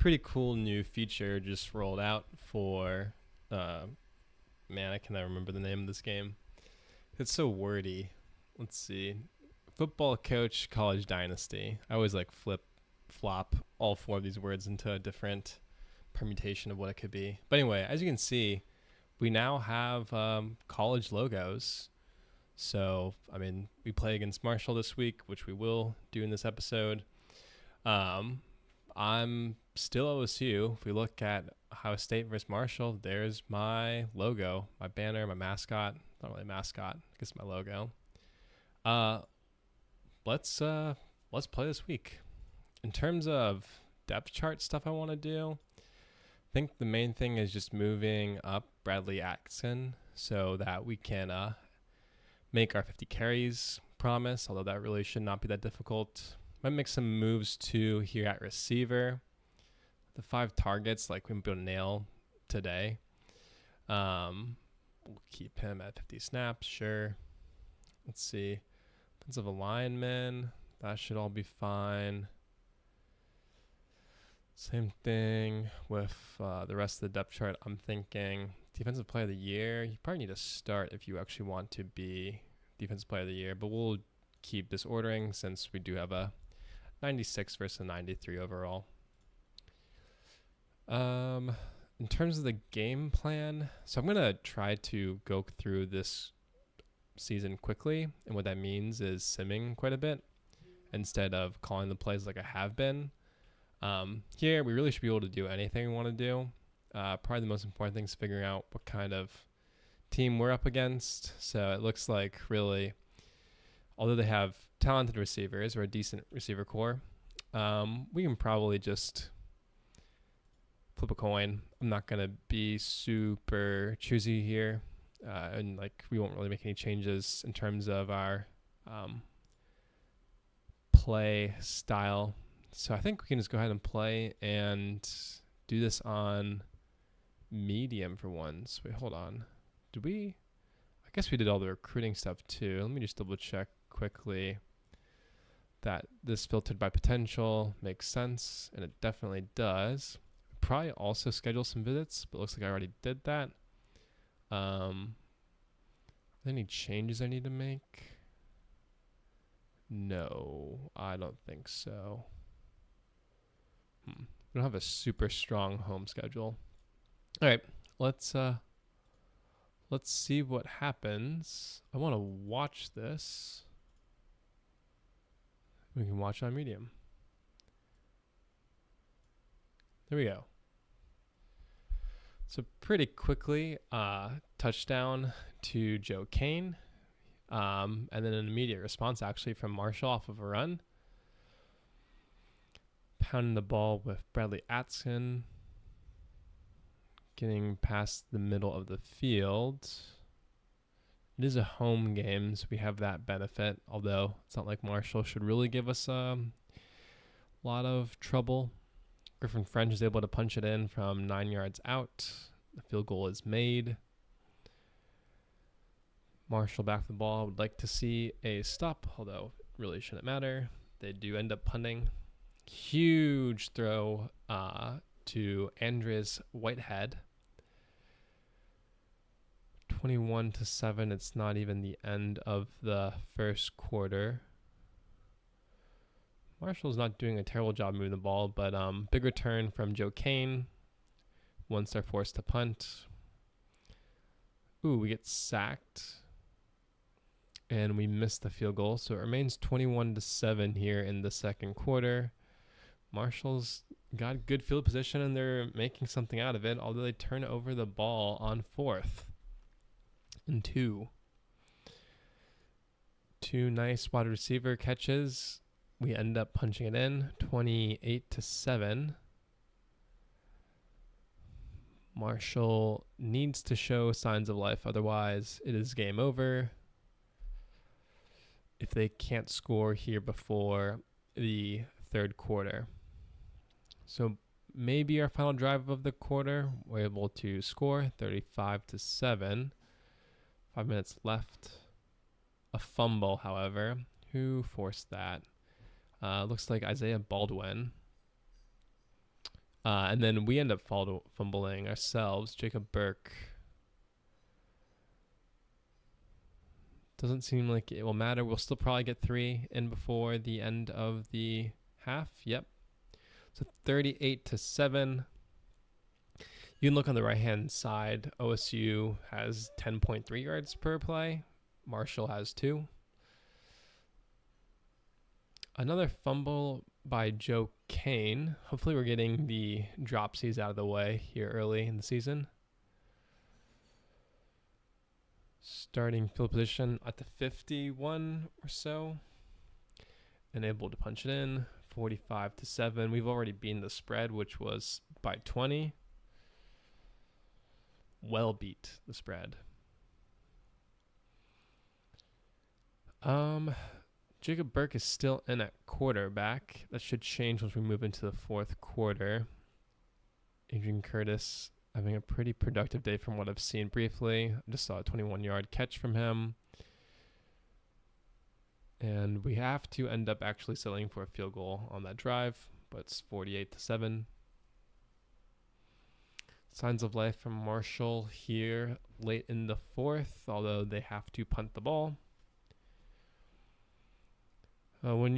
pretty cool new feature just rolled out for, man, I cannot remember the name of this game. It's so wordy. Let's see. Football Coach College Dynasty. I always like flop all four of these words into a different permutation of what it could be. But anyway, as you can see, we now have college logos. So, I mean, we play against Marshall this week, which we will do in this episode. I'm still OSU. If we look at Ohio State versus Marshall, there's my logo, my banner, my mascot. Not really a mascot, I guess my logo. Let's play this week. In terms of depth chart stuff I want to do, I think the main thing is just moving up Bradley Atkinson so that we can make our 50 carries promise, although that really should not be that difficult. Might make some moves too here at receiver. The 5 targets, like we might be able to nail today. We'll keep him at 50 snaps, sure. Let's see. Offensive lineman, that should all be fine. Same thing with the rest of the depth chart. I'm thinking defensive player of the year. You probably need to start if you actually want to be defensive player of the year, but we'll keep this ordering since we do have a 96 versus a 93 overall. In terms of the game plan, so I'm going to try to go through this season quickly, and what that means is simming quite a bit instead of calling the plays like I have been. Here, we really should be able to do anything we want to do. Probably the most important thing is figuring out what kind of team we're up against. So it looks like really, although they have talented receivers or a decent receiver core, we can probably just flip a coin. I'm not going to be super choosy here. And like we won't really make any changes in terms of our play style. So I think we can just go ahead and play and do this on medium for once. Wait, hold on. Did we? I guess we did all the recruiting stuff too. Let me just double check quickly that this filtered by potential makes sense, and it definitely does. Probably also schedule some visits, but it looks like I already did that. Are there any changes I need to make? No, I don't think so. We don't have a super strong home schedule. All right, let's see what happens. I want to watch this. We can watch on medium. There we go. So pretty quickly, touchdown to Joe Kane, and then an immediate response actually from Marshall off of a run. Pounding the ball with Bradley Atkinson, getting past the middle of the field. It is a home game, so we have that benefit, although it's not like Marshall should really give us a lot of trouble. Griffin French is able to punch it in from 9 yards out. The field goal is made. Marshall back the ball. Would like to see a stop, although it really shouldn't matter. They do end up punting. Huge throw to Andres Whitehead. 21-7. It's not even the end of the first quarter. Marshall's not doing a terrible job moving the ball, but big return from Joe Kane once they're forced to punt. Ooh, we get sacked. And we missed the field goal, so it remains 21-7 here in the second quarter. Marshall's got good field position, and they're making something out of it, although they turn over the ball on 4th and 2. 2 nice wide receiver catches. We end up punching it in, 28-7. Marshall needs to show signs of life, otherwise it is game over. If they can't score here before the third quarter. So maybe our final drive of the quarter, we're able to score 35-7. 5 minutes left. A fumble, however. Who forced that? Looks like Isaiah Baldwin. And then we end up fumbling ourselves. Jacob Burke. Doesn't seem like it will matter. We'll still probably get 3 in before the end of the half. Yep. So 38-7. You can look on the right-hand side. OSU has 10.3 yards per play. Marshall has 2. Another fumble by Joe Kane. Hopefully we're getting the dropsies out of the way here early in the season. Starting field position at the 51 or so. And able to punch it in. 45-7. We've already beaten the spread, which was by 20. Well beat the spread. Jacob Burke is still in at quarterback. That should change once we move into the fourth quarter. Adrian Curtis having a pretty productive day from what I've seen briefly. I just saw a 21-yard catch from him. And we have to end up actually settling for a field goal on that drive, but it's 48-7. Signs of life from Marshall here late in the fourth, although they have to punt the ball. When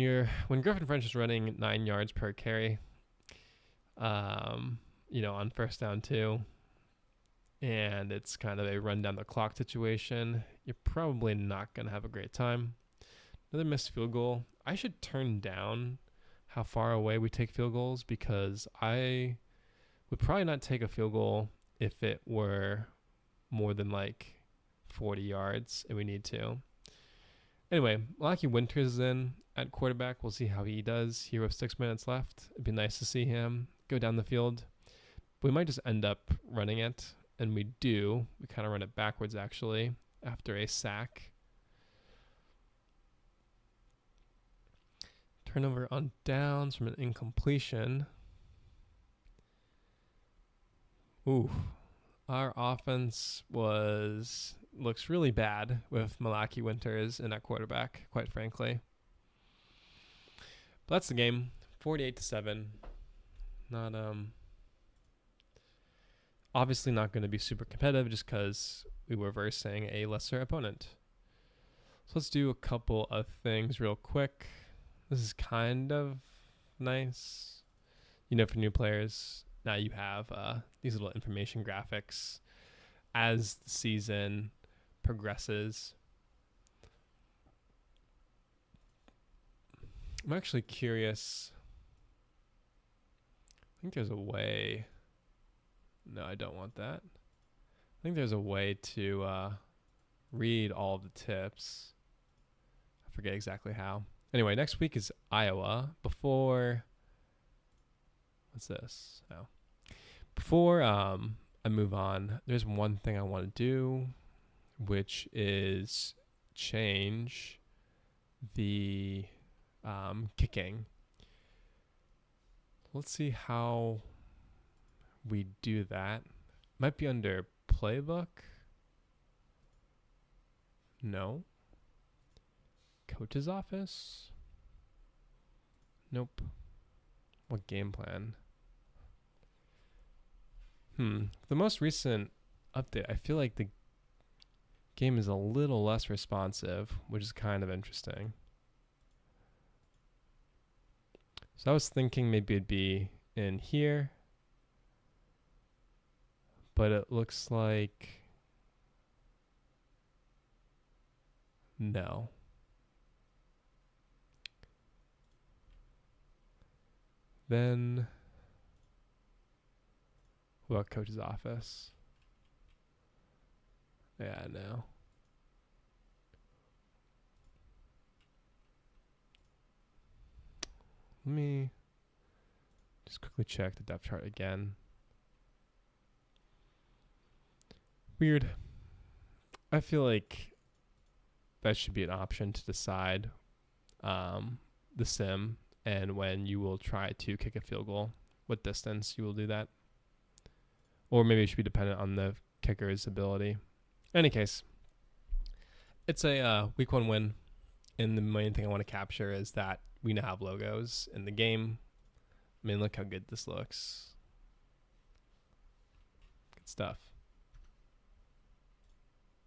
Griffin French is running 9 yards per carry, on first down 2, and it's kind of a run down the clock situation, you're probably not going to have a great time. Another missed field goal. I should turn down how far away we take field goals because I would probably not take a field goal if it were more than like 40 yards and we need to. Anyway, Lucky Winters is in at quarterback. We'll see how he does here with 6 minutes left. It'd be nice to see him go down the field. We might just end up running it, and we do. We kind of run it backwards, actually, after a sack. Turnover on downs from an incompletion. Ooh, our offense looks really bad with Malachi Winters in at quarterback, quite frankly. But that's the game, 48-7. Not obviously not going to be super competitive just because we were versing a lesser opponent. So let's do a couple of things real quick. This is kind of nice, for new players. Now you have these little information graphics as the season progresses. I'm actually curious. I think there's a way. No, I don't want that. I think there's a way to read all of the tips. I forget exactly how. Anyway, next week is Iowa. Before I move on, there's one thing I want to do, which is change the kicking. Let's see how we do that. Might be under playbook. No. Coach's office? Nope. What game plan? The most recent update, I feel like the game is a little less responsive, which is kind of interesting. So I was thinking maybe it'd be in here, but it looks like no. Then what about coach's office? Yeah, no. Let me just quickly check the depth chart again. Weird. I feel like that should be an option to decide the sim and when you will try to kick a field goal, what distance you will do that. Or maybe it should be dependent on the kicker's ability. In any case, it's a week 1 win. And the main thing I want to capture is that we now have logos in the game. I mean, look how good this looks. stuff.